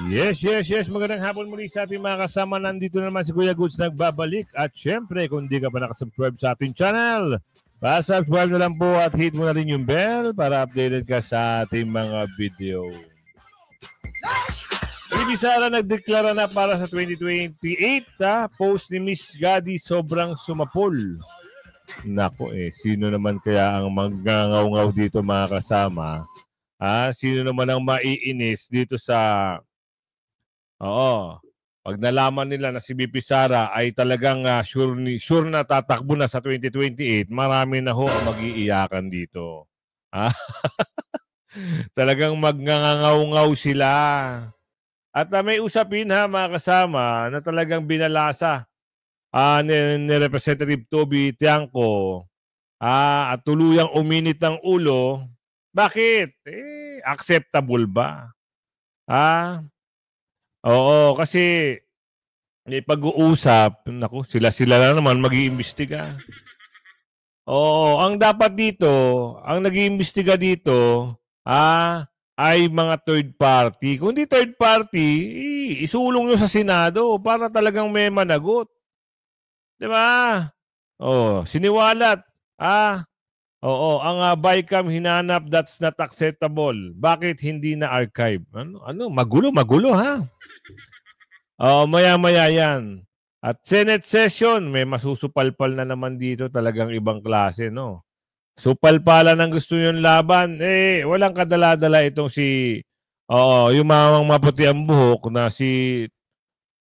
Yes. Magandang hapon muli sa ating mga kasama. Nandito naman si Kuya Goods nagbabalik. At syempre, kung di ka pa nakasubscribe sa ating channel, pa-subscribe na lang po at hit mo na rin yung bell para updated ka sa ating mga video. Bibi Sara nagdeklara na para sa 2028. Post ni Miss Gadi sobrang sumapol. Nako sino naman kaya ang magngangaw-ngaw dito mga kasama? Sino naman ang maiinis dito sa... pag nalaman nila na si BP Sara ay talagang sure na tatakbo na sa 2028, marami na ho ang mag-iiyakan dito. Talagang magngangaw-ngaw sila. At may usapin mga kasama na talagang binalasa ni Representative Toby Tiangco at tuluyang uminit ng ulo. Bakit? Acceptable ba? Oo, kasi may pag-uusap, naku, sila na naman mag-iimbestiga. Oo, ang dapat dito, ang nag-iimbestiga dito, ay mga third party. Kung di third party, isulong nyo sa Senado para talagang may managot. Diba? Siniwalat. Oo, ang BICAM hinanap, that's not acceptable. Bakit hindi na archive? Magulo ha? Maya-maya yan. At Senate session, may masusupalpal na naman dito, talagang ibang klase, no? Supalpala ng gusto yung laban, walang kadala-dala itong yung mamang maputi ang buhok na si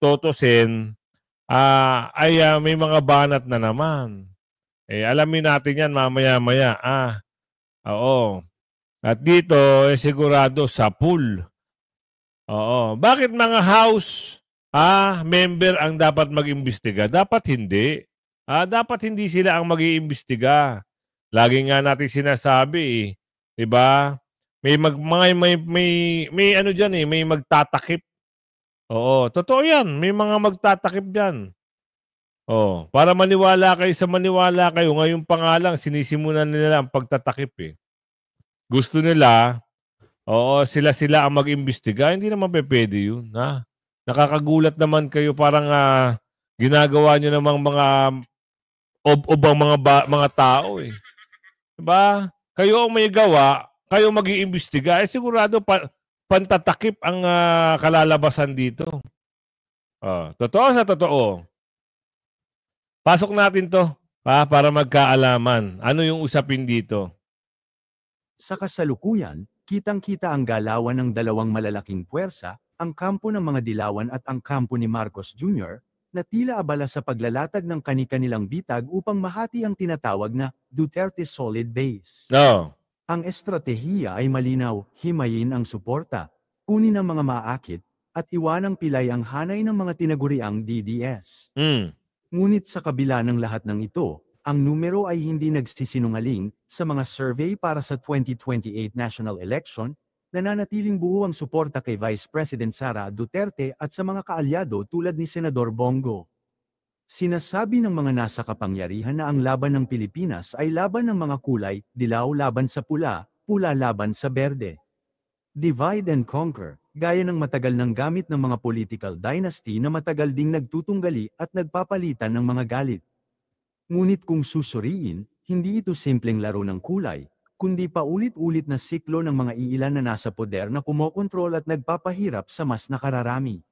Toto Sen, ay may mga banat na naman. Alamin natin yan mamaya-maya. Oo. At dito, sigurado sa pool. Oo. Bakit mga House member ang dapat mag-imbestiga? Dapat hindi. Dapat hindi sila ang mag-iimbestiga. Lagi nga natin sinasabi, 'di ba? May ano diyan may magtatakip. Oo, totoo 'yan. May mga magtatakip diyan. Para maniwala kayo, ngayon pa nga lang sinisimulan nila ang pagtatakip Gusto nila, sila ang mag-imbestiga, hindi naman pwede yun, ha? Nakakagulat naman kayo, parang ginagawa nyo namang mga ob-obang mga tao Diba? Kayo ang may gawa, kayo mag-iimbestiga, sigurado pantatakip ang kalalabasan dito. Totoo sa totoo. Pasok natin to para magkaalaman. Ano yung usapin dito? Sa kasalukuyan, kitang-kita ang galawan ng dalawang malalaking puwersa, ang kampo ng mga Dilawan at ang kampo ni Marcos Jr., na tila abala sa paglalatag ng kani-kanilang bitag upang mahati ang tinatawag na Duterte Solid Base. Ang estratehiya ay malinaw, himayin ang suporta, kunin ang mga maaakit, at iwanang pilay ang hanay ng mga tinaguriang DDS. Ngunit sa kabila ng lahat ng ito, ang numero ay hindi nagsisinungaling. Sa mga survey para sa 2028 national election, nananatiling buo ang suporta kay Vice President Sara Duterte at sa mga kaalyado tulad ni Senador Bongo. Sinasabi ng mga nasa kapangyarihan na ang laban ng Pilipinas ay laban ng mga kulay, dilaw laban sa pula, pula laban sa berde. Divide and conquer, gaya ng matagal ng gamit ng mga political dynasty na matagal ding nagtutunggali at nagpapalitan ng mga galit. Ngunit kung susuriin, hindi ito simpleng laro ng kulay, kundi paulit-ulit na siklo ng mga iilan na nasa poder na kumokontrol at nagpapahirap sa mas nakararami.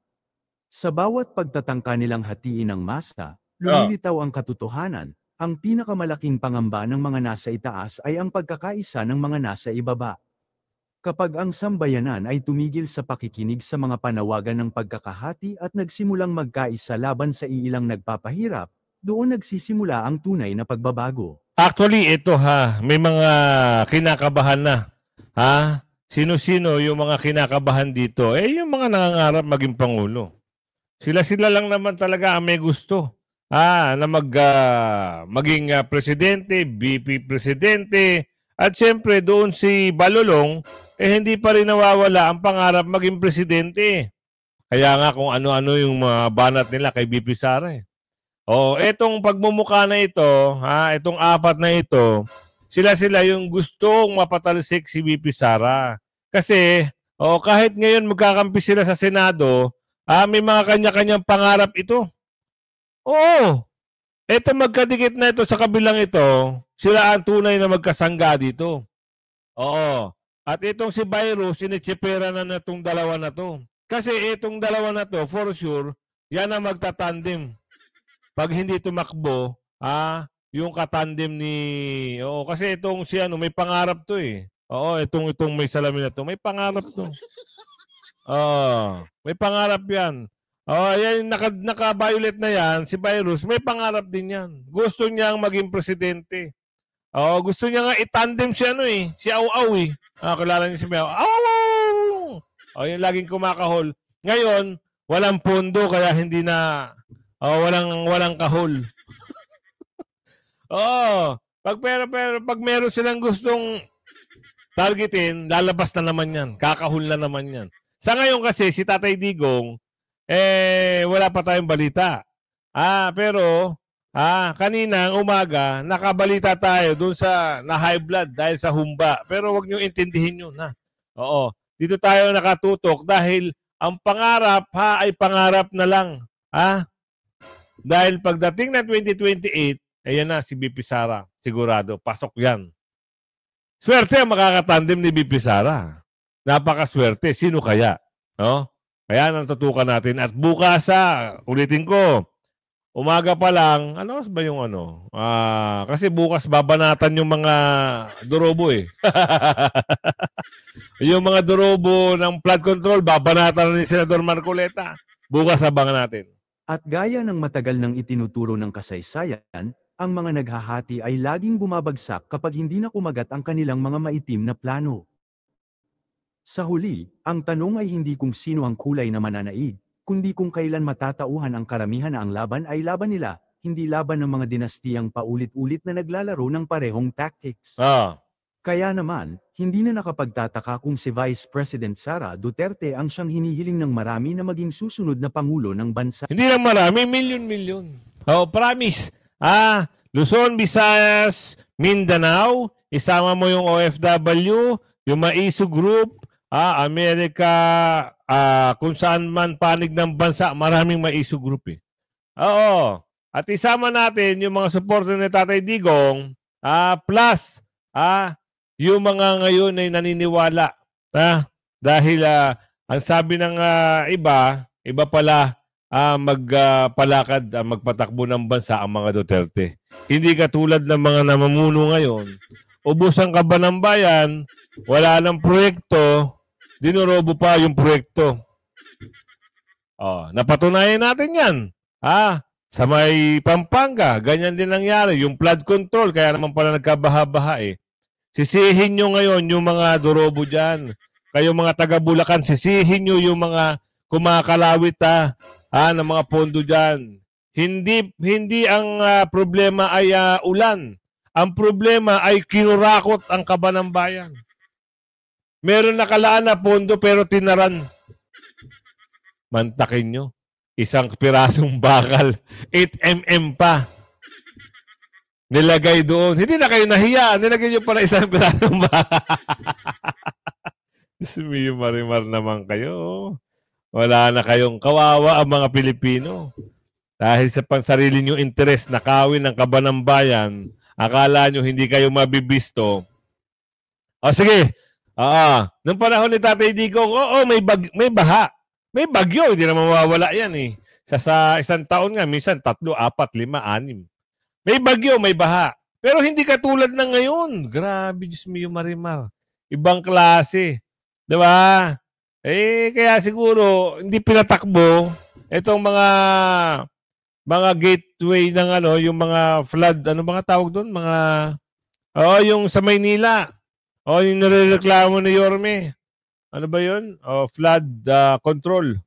Sa bawat pagtatangka nilang hatiin ng masa, lumilitaw ang katotohanan, ang pinakamalaking pangamba ng mga nasa itaas ay ang pagkakaisa ng mga nasa ibaba. Kapag ang sambayanan ay tumigil sa pakikinig sa mga panawagan ng pagkakahati at nagsimulang magkaisa laban sa iilang nagpapahirap, doon nagsisimula ang tunay na pagbabago. Actually, ito may mga kinakabahan na. Sino-sino yung mga kinakabahan dito? Yung mga nangangarap maging Pangulo. Sila lang naman talaga ang may gusto. Na maging presidente, VP presidente, at siyempre doon si Balolong, hindi pa rin nawawala ang pangarap maging presidente. Kaya nga kung ano-ano yung mga banat nila kay VP Sara etong pagmumukha na ito, itong apat na ito, sila yung gustong mapatalsik si VP Sara. Kasi O kahit ngayon magkakampi sila sa Senado, may mga kanya-kanyang pangarap ito. Oo. Ito magkadikit na ito sa kabilang ito, sila ang tunay na magkasangga dito. Oo. At itong si Virus, sinitsipera na itong dalawa na to. Kasi itong dalawa na to, for sure, yan ang magtatandem. Pag hindi tumakbo, yung katandem ni... Oo, kasi itong si ano, may pangarap to eh. Oo, itong may salamin na to, may pangarap to. Oo, may pangarap yan. Oh, yan, naka-violet na yan, si Virus, may pangarap din yan. Gusto niyang maging presidente. Oh, gusto niya nga itandem si ano eh, si Aw-Aw eh. Kilala niyo si Aw-Aw. Aw! Oh, yung laging kumakahol. Ngayon, walang pondo kaya hindi na walang kahol. Pag meron silang gustong targetin, lalabas na naman yan. Kakahol na naman yan. Sa ngayon kasi, si Tatay Digong, wala pa tayong balita. Pero, kanina umaga, nakabalita tayo dun sa na-high blood dahil sa humba. Pero wag niyo intindihin yun, ha? Oo. Dito tayo nakatutok dahil ang pangarap, ay pangarap na lang. Dahil pagdating na 2028, ayan na si BP Sara. Sigurado, pasok yan. Swerte ang makakatandem ni BP Sara. Napakaswerte. Sino kaya? No? Kaya natutukan natin. At bukas, ulitin ko, umaga pa lang, ano ba yung ano? Kasi bukas babanatan yung mga durobo eh. Yung mga durobo ng flood control, babanatan ni Senador Marcoleta. Bukas abangan natin. At gaya ng matagal nang itinuturo ng kasaysayan, ang mga naghahati ay laging bumabagsak kapag hindi na kumagat ang kanilang mga maitim na plano. Sa huli, ang tanong ay hindi kung sino ang kulay na mananaig, kundi kung kailan matatauhan ang karamihan na ang laban ay laban nila, hindi laban ng mga dinastiyang paulit-ulit na naglalaro ng parehong tactics. Kaya naman, hindi na nakapagtataka kung si Vice President Sara Duterte ang siyang hinihiling ng marami na maging susunod na Pangulo ng bansa. Hindi lang marami, milyon-milyon. Promise. Luzon, Visayas, Mindanao, isama mo yung OFW, yung Maisu Group, Amerika, kung saan man panig ng bansa, maraming Maisu Group eh. Oo. At isama natin yung mga supporter ni Tatay Digong, plus, yung mga ngayon ay naniniwala. Dahil ang sabi ng iba pala, magpalakad, magpatakbo ng bansa ang mga Duterte. Hindi katulad ng mga namamuno ngayon. Ubos ang kaba ng bayan, wala ng proyekto, dinorobo pa yung proyekto. Napatunayan natin yan. Sa may Pampanga, ganyan din nangyari. Yung flood control, kaya naman pala nagkabaha-baha eh. Sisihin nyo ngayon yung mga dorobo dyan. Kayo mga taga-Bulacan, sisihin nyo yung mga kumakalawit ng mga pondo dyan. Hindi ang problema ay ulan. Ang problema ay kinurakot ang kaba ng bayan. Meron nakalaan na pondo pero tinaran. Mantakin nyo. Isang pirasong bakal. 8mm pa. Nilagay doon. Hindi na kayo nahiya. Nilagay nyo pala isang pirasong bakal. Sumiyo marimar naman kayo. Wala na kayong kawawa ang mga Pilipino. Dahil sa pansarili nyo interes, nakawin ng kaba ng bayan, akala nyo hindi kayo mabibisto. Sige. Nung panahon ni Tatay Digong, may baha. May bagyo, hindi na mawawala yan eh. Sa isang taon nga, minsan 3, 4, 5, 6. May bagyo, may baha. Pero hindi katulad ng ngayon. Grabe, Diyos mo yung marimar. Ibang klase. Diba? Kaya siguro, hindi pinatakbo itong mga gateway ng yung mga flood, ano mga tawag doon? Yung sa Maynila. Yung nirereklamo ni Yorme. Ano ba yun? Flood control.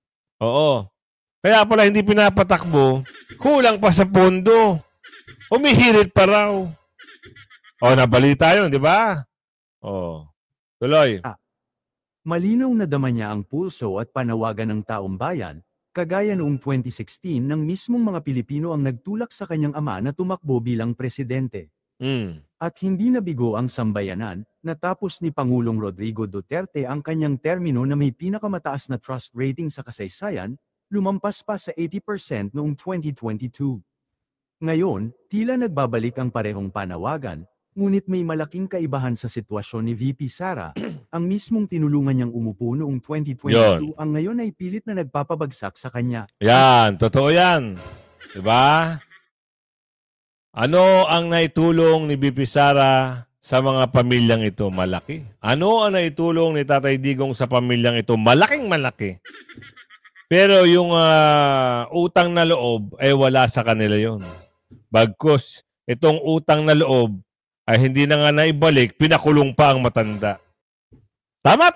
Kaya pala hindi pinapatakbo. Kulang pa sa pondo. Humihirit pa raw. Nabalita yun, di ba? Tuloy. Malinaw na dama niya ang pulso at panawagan ng taong bayan, kagaya noong 2016 nang mismong mga Pilipino ang nagtulak sa kanyang ama na tumakbo bilang presidente. At hindi nabigo ang sambayanan, natapos ni Pangulong Rodrigo Duterte ang kanyang termino na may pinakamataas na trust rating sa kasaysayan, lumampas pa sa 80% noong 2022. Ngayon, tila nagbabalik ang parehong panawagan, ngunit may malaking kaibahan sa sitwasyon ni VP Sara. Ang mismong tinulungan niyang umupo noong 2022 ang ngayon ay pilit na nagpapabagsak sa kanya. Yan, totoo yan. Diba? Ano ang naitulong ni VP Sara sa mga pamilyang ito? Malaki. Ano ang naitulong ni Tatay Digong sa pamilyang ito? Malaking malaki. Pero yung utang na loob ay wala sa kanila yon. Bagkus, itong utang na loob ay hindi na nga naibalik, pinakulong pa ang matanda. Tama.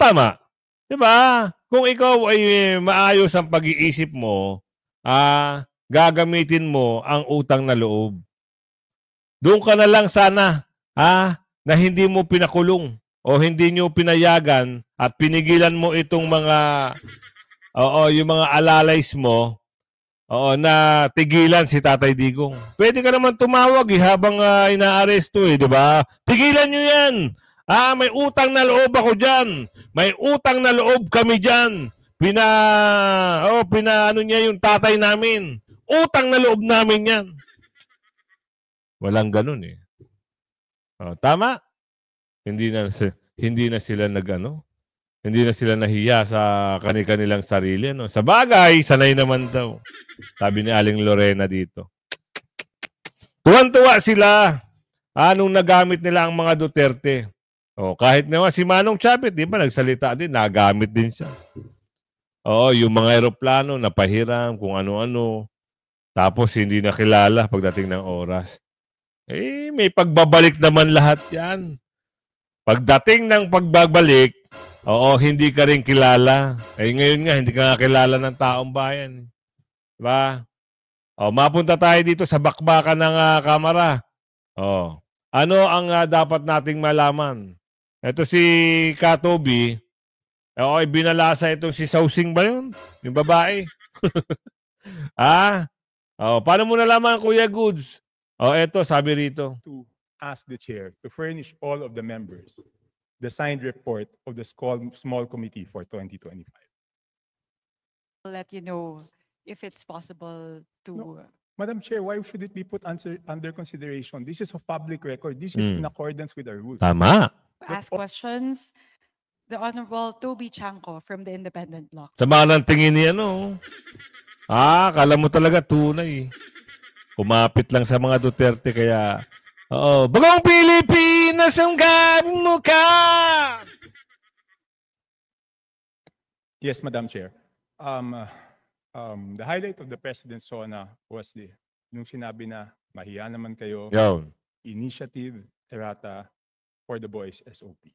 Diba? Kung ikaw ay maayos ang pag-iisip mo, gagamitin mo ang utang na loob. Doon ka na lang sana na hindi mo pinakulong o hindi nyo pinayagan at pinigilan mo itong mga yung mga alalays mo na tigilan si Tatay Digong. Pwede ka naman tumawag habang inaaresto di ba? Tigilan nyo yan. May utang na loob ako dyan. May utang na loob kami dyan. Pinaano niya yung tatay namin. Utang na loob namin yan. Walang ganun eh. Tama? Hindi na sila hindi na sila nahiya sa kanilang sarili. No? Sa bagay, sanay naman daw. Sabi ni Aling Lorena dito. Tuwan-tuwa sila nung nagamit nila ang mga Duterte. Kahit naman si Manong Chapit, di ba nagsalita din, nagamit din siya. Yung mga eroplano, napahiram, kung ano-ano. Tapos hindi nakilala pagdating ng oras. May pagbabalik naman lahat yan. Pagdating ng pagbabalik, hindi ka rin kilala. Ngayon nga, hindi ka nga kilala ng taong bayan. Diba? Mapunta tayo dito sa bakbakan ng kamera. Ano ang dapat nating malaman? Ito si Katobi. Binalasa itong si Sausing ba yun? Yung babae. Paano mo nalaman, Kuya Goods? Eto, sabi rito. To ask the chair to furnish all of the members the signed report of the small committee for 2025. I'll let you know if it's possible to... No. Madam Chair, why should it be put under consideration? This is of public record. This is in accordance with our rules. Tama. Ask questions. The Honorable Toby Chanco from the Independent Bloc. Sama ng tingin niya, kala mo talaga tunay. Kumapit lang sa mga Duterte kaya Bagong Pilipinas ang gabing mo ka! Yes, Madam Chair. The highlight of the President's SONA was nung sinabi na mahiya naman kayo, Initiative Errata for the Boys SOP.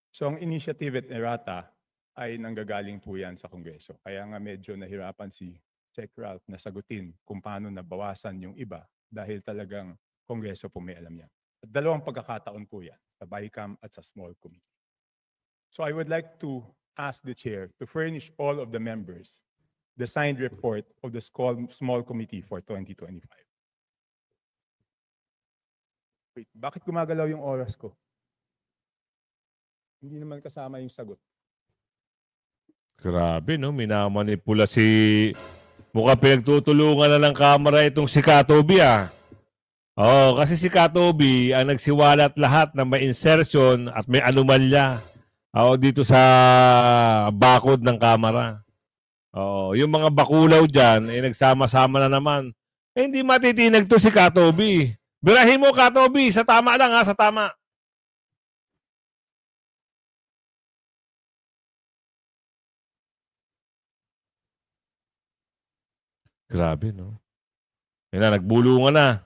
So ang Initiative at Errata ay nanggagaling po yan sa Kongreso. Kaya nga medyo nahirapan si Sec Ralph na sagutin kung paano nabawasan yung iba dahil talagang Kongreso po may alam yan. At dalawang pagkakataon po yan, sa BICAM at sa small committee. So I would like to ask the chair to furnish all of the members the signed report of the small committee for 2025. Wait, bakit gumagalaw yung oras ko? Hindi naman kasama yung sagot. Grabe, minamanipula si... Mukhang pinagtutulungan na ng kamera itong si Katobi, kasi si Katobi ang nagsiwalat lahat na may insertion at may anomalya dito sa bakod ng kamera. Yung mga bakulaw dyan, nagsama-sama na naman. Hindi matitinag to si Katobi. Birahin mo, Katobi, sa tama lang sa tama. Grabe, Yan na, nagbulungan na.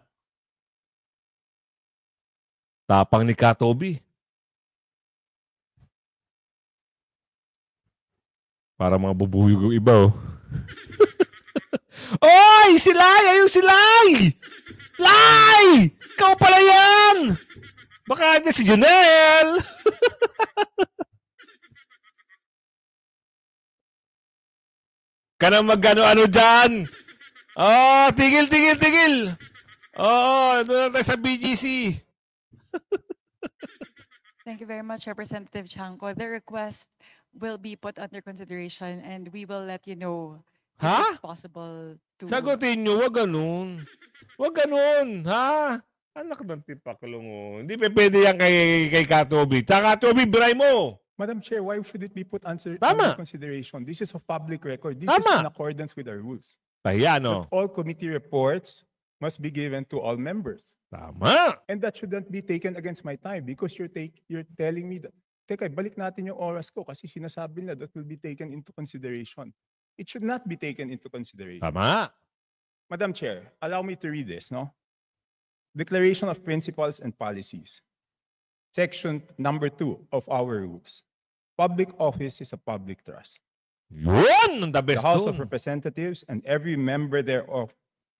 Tapang ni Katobi. Para mga bubuyog yung iba, Oy! Silay! Ayun Silay! Lay! Ikaw pala yan! Baka niya si Junel! Ka na mag-ano-ano dyan! Tigil! Doon na tayo sa BGC. Thank you very much, Representative Chanco. The request will be put under consideration and we will let you know if Ha? it's possible to... Sagutin nyo, wag ganun. Wag ganun, ha? Anak ng tipaklong. Hindi pwede yan kay Katobi. Tsaka Katobi, biray mo. Madam Chair, why should it be put under Tama. consideration? This is of public record. This is Tama. in accordance with our rules. Kaya, no? That all committee reports must be given to all members. Tama. And that shouldn't be taken against my time because you're telling me that, teka, balik natin yung oras ko kasi sinasabi nila that will be taken into consideration. It should not be taken into consideration. Tama. Madam Chair, allow me to read this, no? Declaration of Principles and Policies. Section number 2 of our rules. Public office is a public trust. Yun! The The best House of dun. Representatives and every member thereof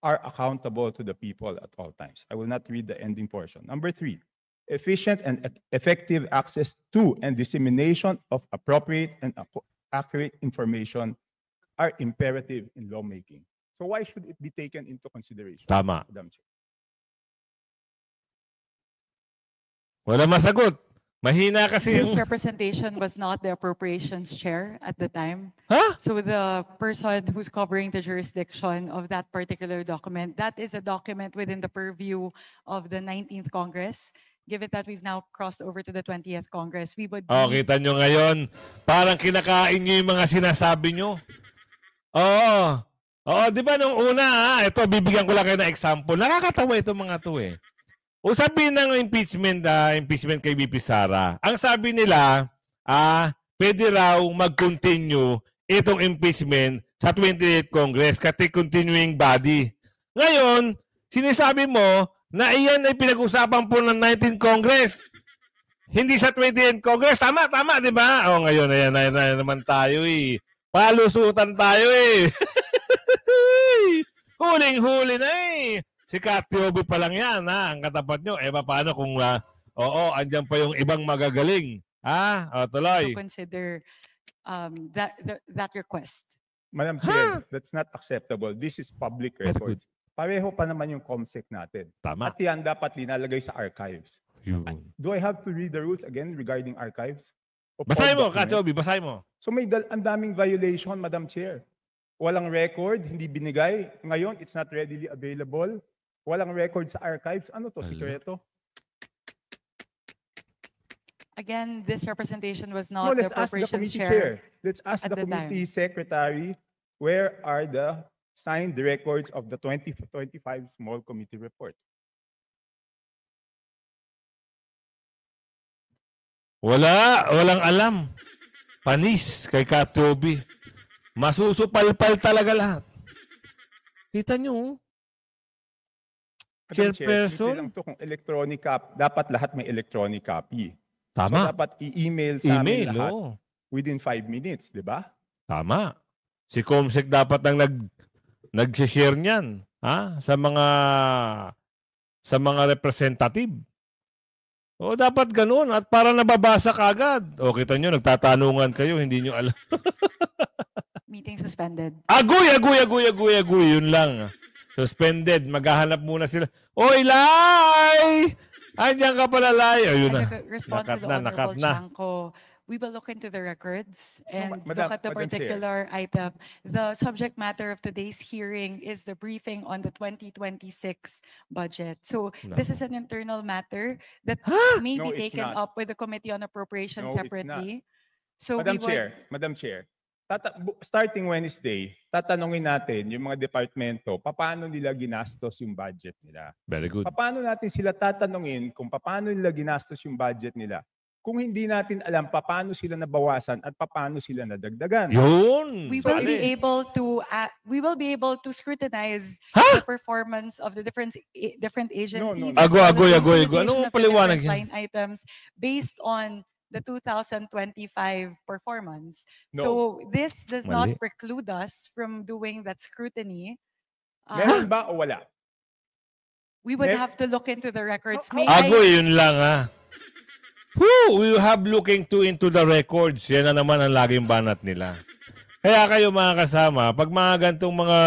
are accountable to the people at all times. I will not read the ending portion. Number 3, efficient and effective access to and dissemination of appropriate and accurate information are imperative in lawmaking. So why should it be taken into consideration? Tama. Madam Chair? Wala masagot. Mahina kasi This yung... representation was not the appropriations chair at the time. Ha? So the person who's covering the jurisdiction of that particular document, that is a document within the purview of the 19th Congress. Given that we've now crossed over to the 20th Congress, we would Oh, need kita nyo ngayon. Parang kinakain nyo yung mga sinasabi nyo. Oo. Oo, di ba nung una, ito, bibigyan ko lang kayo ng example. Nakakatawa itong mga to eh. Usapin ng impeachment kay VP Sara. Ang sabi nila, pwede raw mag-continue itong impeachment sa 28th Congress kasi continuing body. Ngayon, sinasabi mo na iyan ay pinag-usapan po ng 19th Congress. Hindi sa 28th Congress. Tama, di ba? O ngayon, ayan naman tayo eh. Palusutan tayo eh. Huling-huli na eh. Si Katiobi pa lang yan, ha? Ang katapat nyo. Paano kung, andyan pa yung ibang magagaling. Ha? O, tuloy. to consider that request. Madam Chair, that's not acceptable. This is public records. Pareho pa naman yung COMSEC natin. Tama. At yan dapat linalagay sa archives. Yun. Do I have to read the rules again regarding archives? Of Basahin mo, all documents? Katiobi, basahin mo. So may ang daming violation, Madam Chair. Walang record, hindi binigay. Ngayon, it's not readily available. Walang record sa archives. Ano to, Ala. sikreto? Again, this representation was No, not the let's ask the appropriations committee chair. chair. Let's ask at the the time. committee secretary, where are the signed records of the 2025 small committee report? Walang alam. Panis kay Katiobi. Masusupalpal talaga lahat. Kita nyo, Madam Chair, Chairperson? simple lang to, kung electronic copy, dapat lahat may electronic copy. So tama. dapat i-email sa amin Email, lahat oo. within 5 minutes, di ba? Tama. Si Comsec dapat ang nag-share niyan, ha? Sa mga representative. O dapat ganoon at para nababasa kagad. O kita nyo, nagtatanungan kayo, hindi nyo alam. Meeting suspended. Agoy. Yun lang. Suspended. Maghahanap muna sila. Oy, Lai! Andiyan ka pala, Lai. Ayun As na. a response Nakat to the na, Honorable nakat na. Chanco, we will look into the records and Madam- look at the Madam Chair. particular item. The subject matter of today's hearing is the briefing on the 2026 budget. So this is an internal matter that may No, be it's taken not. up with the Committee on Appropriations No, it's not. separately. So Madam we would, Chair, starting Wednesday, tatanungin natin yung mga departamento, paano nila ginastos yung budget nila. Very good. Paano natin sila tatanungin kung paano nila ginastos yung budget nila? Kung hindi natin alam paano sila nabawasan at paano sila nadagdagan. Yun. we will be Sali. able to scrutinize Ha? the performance of the different agencies. no. as well as Agoy. the Anong utilization of the paliwanag different yan? line items based on the 2025 performance. No. So this does not Mali. preclude us from doing that scrutiny. Meron ba o wala? We would Mer- have to look into the records. How- May I- Agoy, yun lang ha. Whew, we have looking into the records. Yan na naman ang laging banat nila. Kaya kayo mga kasama, pag mga gantong mga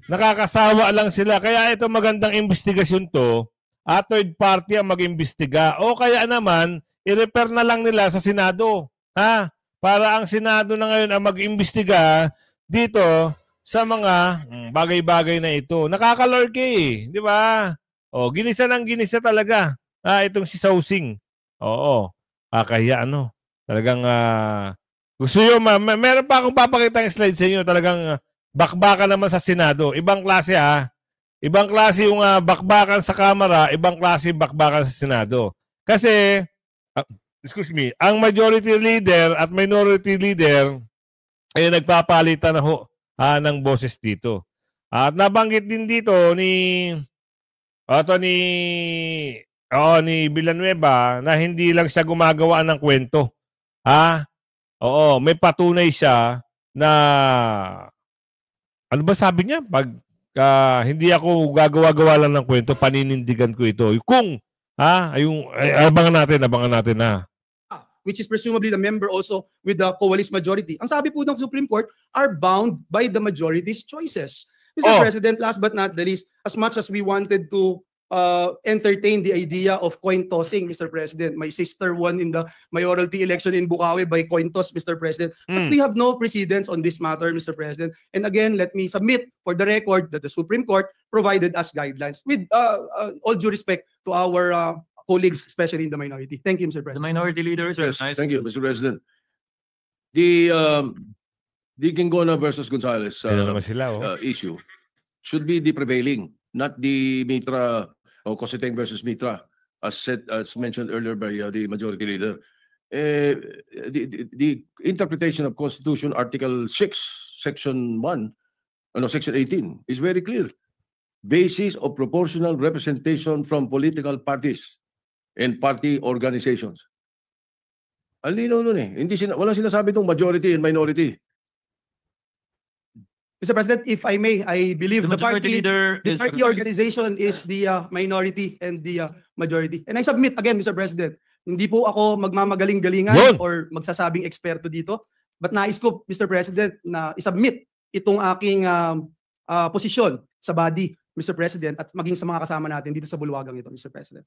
nakakasawa lang sila. Kaya ito magandang investigasyon to third party ang mag-imbestiga. O kaya naman, i-refer na lang nila sa Senado. Ha? Para ang Senado na ngayon ang mag-imbestiga dito sa mga bagay-bagay na ito. Nakakalorke eh. Di ba? O, ginisa ng ginisa talaga. Itong si Sausing. Oo. Kaya ano. Talagang gusto nyo, meron pa akong papakita ng slide sa inyo. Talagang bakbakan naman sa Senado. Ibang klase Ibang klase yung bakbakan sa Kamara, ibang klase yung bakbakan sa Senado. Kasi, excuse me, ang majority leader at minority leader ay nagpapalitan ng boses dito. At nabanggit din dito ni Villanueva na hindi lang siya gumagawa ng kwento. Oo, may patunay siya na ano ba sabi niya? Pag hindi ako gagawa-gawa lang ng kwento, paninindigan ko ito. Kung, abangan natin na. Which is presumably the member also with the coalition majority. Ang sabi po ng Supreme Court are bound by the majority's choices. Mr. President, last but not the least, as much as we wanted to entertain the idea of coin tossing, Mr. President. My sister won in the mayoralty election in Bukawi by coin toss, Mr. President. But we have no precedence on this matter, Mr. President. And again, let me submit for the record that the Supreme Court provided us guidelines with all due respect to our colleagues, especially in the minority. Thank you, Mr. The President. minority leader is Yes, recognized. thank you, Mr. President. The Gingona versus Gonzales Ayun naman sila. issue should be the prevailing, not the Mitra or Cositeng versus Mitra, as mentioned earlier by the majority leader. The interpretation of Constitution Article 6, Section 1, Section 18 is very clear. Basis of proportional representation from political parties and party organizations. Ang linaw nun eh. Walang sinasabi itong majority and minority. Mr. President, if I may, I believe The the majority leader the is party recognized. organization is the minority and the majority. And I submit again, Mr. President, hindi po ako magmamagaling-galingan Yun! or magsasabing eksperto dito. But nais ko, Mr. President, na isubmit itong aking posisyon sa body, Mr. President, at maging sa mga kasama natin dito sa bulwagang ito, Mr. President.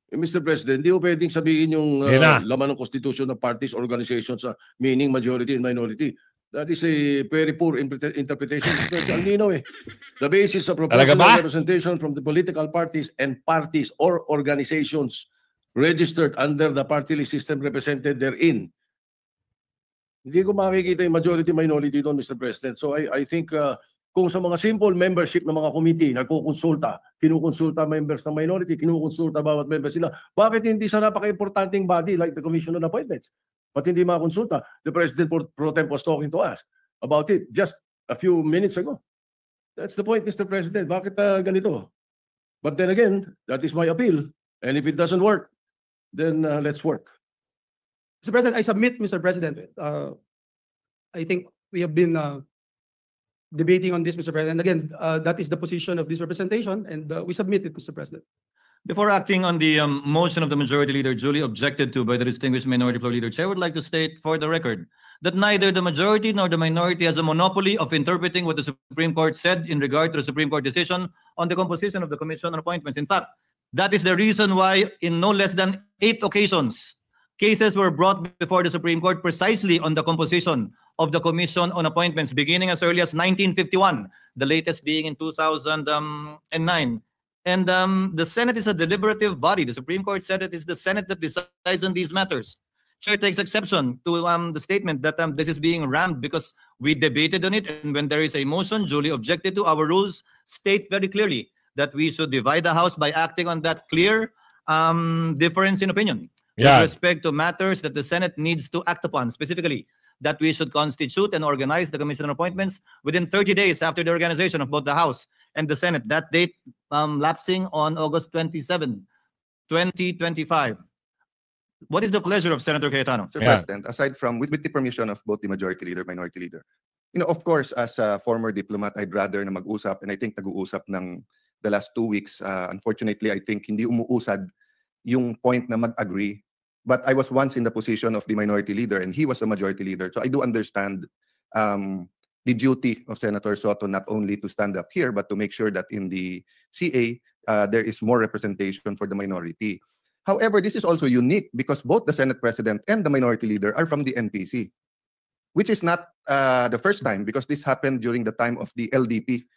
Mr. President, di ko pwedeng sabihin yung laman ng Constitution ng parties, organizations, meaning majority and minority. That is a very poor interpretation. Ang linaw eh. The basis of proportional representation from the political parties and parties or organizations registered under the party list system represented therein. Hindi ko makikita yung majority-minority doon, Mr. President. So I think kung sa mga simple membership ng mga committee, kinukonsulta members ng minority, kinukonsulta bawat member sila, bakit hindi sa napaka-importanting body like the Commission on Appointments? But hindi makakonsulta? The President pro temp was talking to us about it just a few minutes ago. That's the point, Mr. President. Bakit ganito? But then again, that is my appeal. And if it doesn't work, then let's work. Mr. President, I submit, Mr. President. I think we have been debating on this, Mr. President. Again, that is the position of this representation, and we submit it, Mr. President. Before acting on the motion of the majority leader duly objected to by the distinguished minority floor leader, Chair would like to state for the record that neither the majority nor the minority has a monopoly of interpreting what the Supreme Court said in regard to the Supreme Court decision on the composition of the Commission on Appointments. In fact, that is the reason why in no less than 8 occasions, cases were brought before the Supreme Court precisely on the composition of the Commission on Appointments, beginning as early as 1951, the latest being in 2009. And the Senate is a deliberative body. The Supreme Court said it is the Senate that decides on these matters. Chair takes exception to the statement that this is being rammed because we debated on it, and when there is a motion duly objected to, our rules state very clearly that we should divide the House by acting on that clear difference in opinion with respect to matters that the Senate needs to act upon, specifically that we should constitute and organize the Commission on Appointments within 30 days after the organization of both the House and the Senate. That date lapsing on August 27, 2025. What is the pleasure of Senator Cayetano? Mr. President, aside from, with the permission of both the majority leader, minority leader, of course, as a former diplomat, I'd rather na mag-usap, and I think nag-uusap ng the last 2 weeks. Unfortunately, I think hindi umuusad yung point na mag-agree. But I was once in the position of the minority leader, and he was the majority leader. So I do understand the duty of Senator Soto not only to stand up here, but to make sure that in the CA, there is more representation for the minority. However, this is also unique because both the Senate President and the Minority Leader are from the NPC, which is not the first time because this happened during the time of the LDP,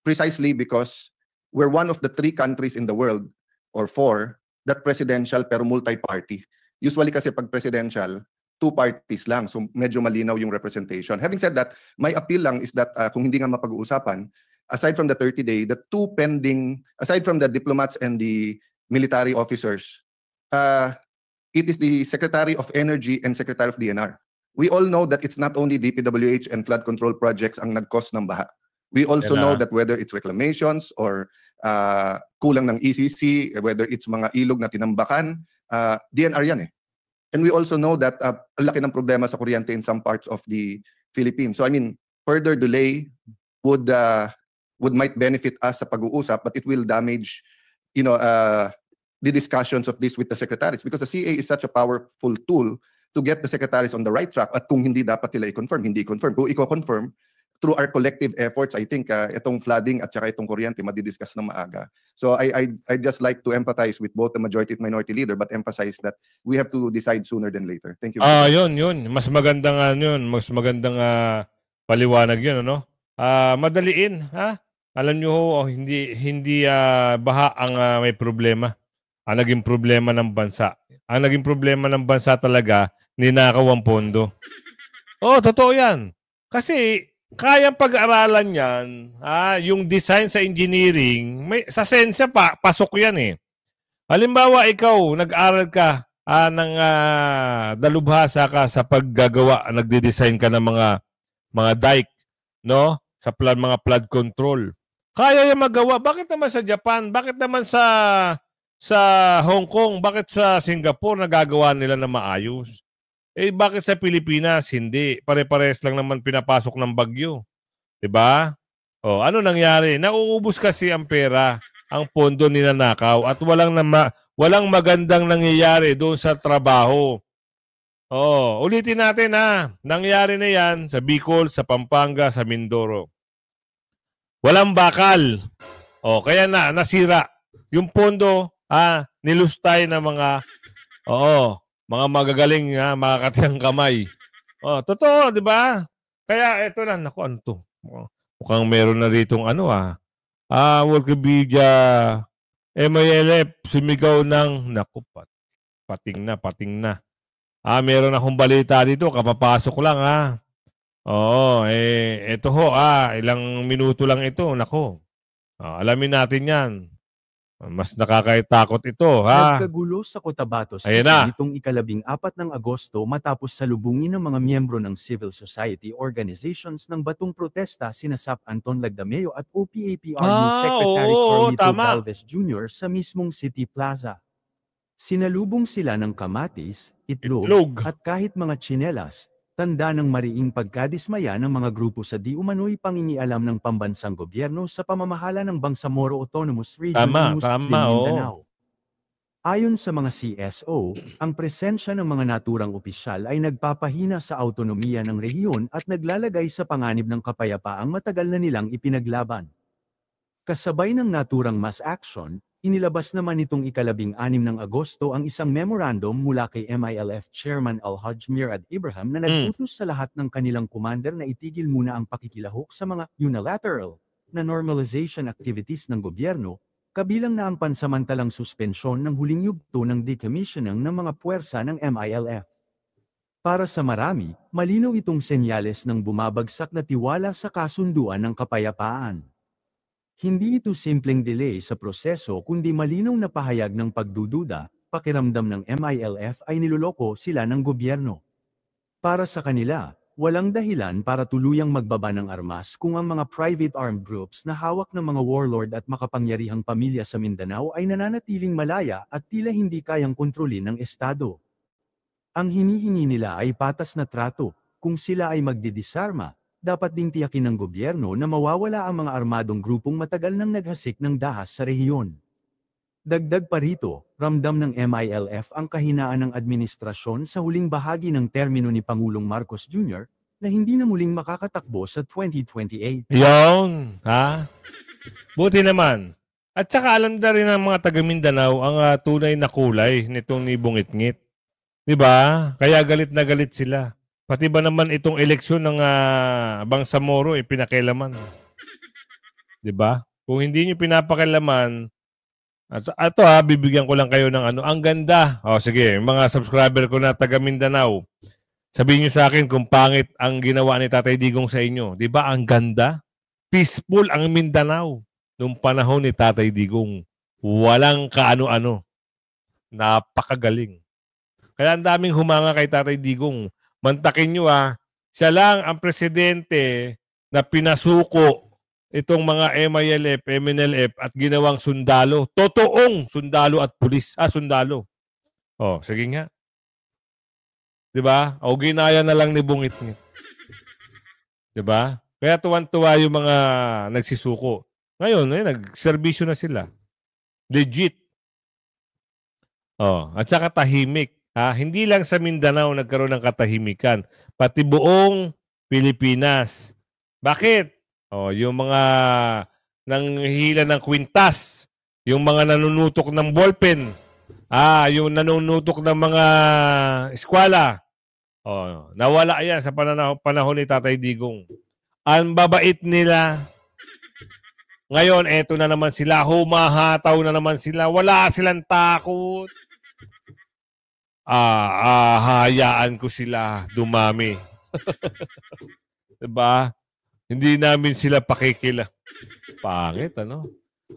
precisely because we're one of the 3 countries in the world, or 4, that presidential pero multi-party. Usually kasi pag presidential, 2 parties lang. So medyo malinaw yung representation. Having said that, my appeal lang is that kung hindi nga mapag-uusapan, aside from the 30-day, the 2 pending, aside from the diplomats and the military officers, it is the Secretary of Energy and Secretary of DNR. We all know that it's not only DPWH and flood control projects ang nag-cause ng baha. We also know that whether it's reclamations or kulang ng ECC, whether it's mga ilog na tinambakan, DNR yan eh. And we also know that ang laki ng problema sa kuryente in some parts of the Philippines. So I mean, further delay would might benefit us sa pag-uusap, but it will damage, you know, the discussions of this with the secretaries because the CA is such a powerful tool to get the secretaries on the right track. At kung hindi dapat sila i-confirm, hindi i-confirm. Kung i-confirm, through our collective efforts, I think itong flooding at saka itong kuryente madidiscuss na maaga. So I just like to empathize with both the majority and minority leader, but emphasize that we have to decide sooner than later. Thank you. Yun. Mas magandang yun. Mas magandang paliwanag yun, ano? Madaliin, ha? Alam nyo, hindi baha ang may problema. Ang naging problema ng bansa. Ang naging problema ng bansa talaga, ninakaw ang pondo. Totoo yan. Kasi kayang pag-aralan yan, yung design sa engineering, sa sensya pasok yan eh. Halimbawa, ikaw, nag-aral ka ng dalubhasa ka sa paggagawa, nagde-design ka ng mga dike, no? Sa mga flood control. Kaya yan magawa. Bakit naman sa Japan? Bakit naman sa Hong Kong? Bakit sa Singapore nagagawa nila na maayos? Bakit sa Pilipinas hindi? Pare-pares lang naman pinapasok ng bagyo. 'Di ba? Ano nangyari? Nauubos kasi ang pera, ang pondo ninanakaw at walang magandang nangyayari doon sa trabaho. Ulitin natin Nangyari na 'yan sa Bicol, sa Pampanga, sa Mindoro. Walang bakal. Kaya nasira. Yung pondo, nilustay ng mga magagaling makakatiyang kamay. Totoo, di ba? Kaya ito na, naku, ano to? Mukhang meron na ditong Wikipedia, MILF, sumigaw ng, naku, pating na. Meron akong balita dito, kapapasok lang ito ilang minuto lang ito, naku. Alamin natin yan. Mas nakakatakot ito, Nagkagulo sa Cotabato City nitong ika-14 ng Agosto matapos salubungin ng mga miyembro ng civil society organizations ng batong protesta sina Sap Anton Lagdameo at OPAPRU Secretary Carlito Galvez Jr. sa mismong City Plaza. Sinalubong sila ng kamatis, itlog, at kahit mga tsinelas, tanda ng mariing pagkadismaya ng mga grupo sa di umano'y pangingialam ng pambansang gobyerno sa pamamahala ng Bangsamoro Autonomous Region ng Muslim Mindanao. Ayon sa mga CSO, ang presensya ng mga naturang opisyal ay nagpapahina sa autonomiya ng rehiyon at naglalagay sa panganib ng kapayapaang matagal na nilang ipinaglaban. Kasabay ng naturang mass action, inilabas naman nitong ika-16 ng Agosto ang isang memorandum mula kay MILF Chairman Al-Hajj Mirad Ibrahim na nag-utos sa lahat ng kanilang commander na itigil muna ang pakikilahok sa mga unilateral na normalization activities ng gobyerno, kabilang na ang pansamantalang suspensyon ng huling yugto ng decommissioning ng mga puwersa ng MILF. Para sa marami, malinaw itong senyales ng bumabagsak na tiwala sa kasunduan ng kapayapaan. Hindi ito simpleng delay sa proseso kundi malinaw na pahayag ng pagdududa, pakiramdam ng MILF ay niloloko sila ng gobyerno. Para sa kanila, walang dahilan para tuluyang magbaba ng armas kung ang mga private armed groups na hawak ng mga warlord at makapangyarihang pamilya sa Mindanao ay nananatiling malaya at tila hindi kayang kontrolin ng Estado. Ang hinihingi nila ay patas na trato. Kung sila ay magdidisarma, dapat ding tiyakin ng gobyerno na mawawala ang mga armadong grupong matagal nang naghasik ng dahas sa rehiyon. Dagdag pa rito, ramdam ng MILF ang kahinaan ng administrasyon sa huling bahagi ng termino ni Pangulong Marcos Jr. na hindi na muling makakatakbo sa 2028. Buti naman. At saka alam na rin ng mga taga Mindanao ang tunay na kulay nitong ni Bungit-ngit. 'Di ba? Kaya galit na galit sila. Pati ba naman itong eleksyon ng Bangsamoro pinakialaman. 'Di ba? Kung hindi niyo pinapakialaman, ato bibigyan ko lang kayo ng ang ganda. Sige, mga subscriber ko na taga Mindanao. Sabihin niyo sa akin kung pangit ang ginawa ni Tatay Digong sa inyo. 'Di ba? Ang ganda. Peaceful ang Mindanao. Nung panahon ni Tatay Digong, walang kaano-ano. Napakagaling. Kaya ang daming humanga kay Tatay Digong. Mantakin nyo siya lang ang presidente na pinasuko itong mga MILF, MNLF at ginawang sundalo. Totoong sundalo at pulis. Sundalo. Sige nga. Diba? O ginaya na lang ni Bungit-ngit. Diba? Kaya tuwan-tuwa yung mga nagsisuko. Ngayon, nagserbisyo na sila. Legit. At saka tahimik. Hindi lang sa Mindanao nagkaroon ng katahimikan. Pati buong Pilipinas. Bakit? Yung mga nanghihila ng kwintas. Yung mga nanunutok ng ballpen. Yung nanunutok ng mga eskwela. Nawala yan sa panahon ni Tatay Digong. Ang babait nila. Ngayon, eto na naman sila. Humahataw na naman sila. Wala silang takot. Hayaan ko sila dumami. Diba? Hindi namin sila pakikila. Pangit, ano?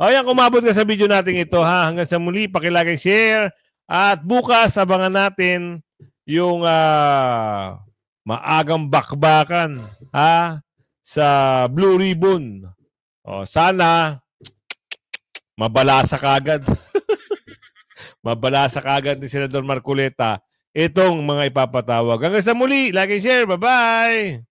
Ayan, kumabot ka sa video natin ito, Hanggang sa muli, pakilagay, share. At bukas, abangan natin yung maagang bakbakan, sa Blue Ribbon. Sana mabalasa kagad. Mabalasa kagad ni Senador Marcoleta itong mga ipapatawag. Hanggang sa muli, like and share. Bye-bye!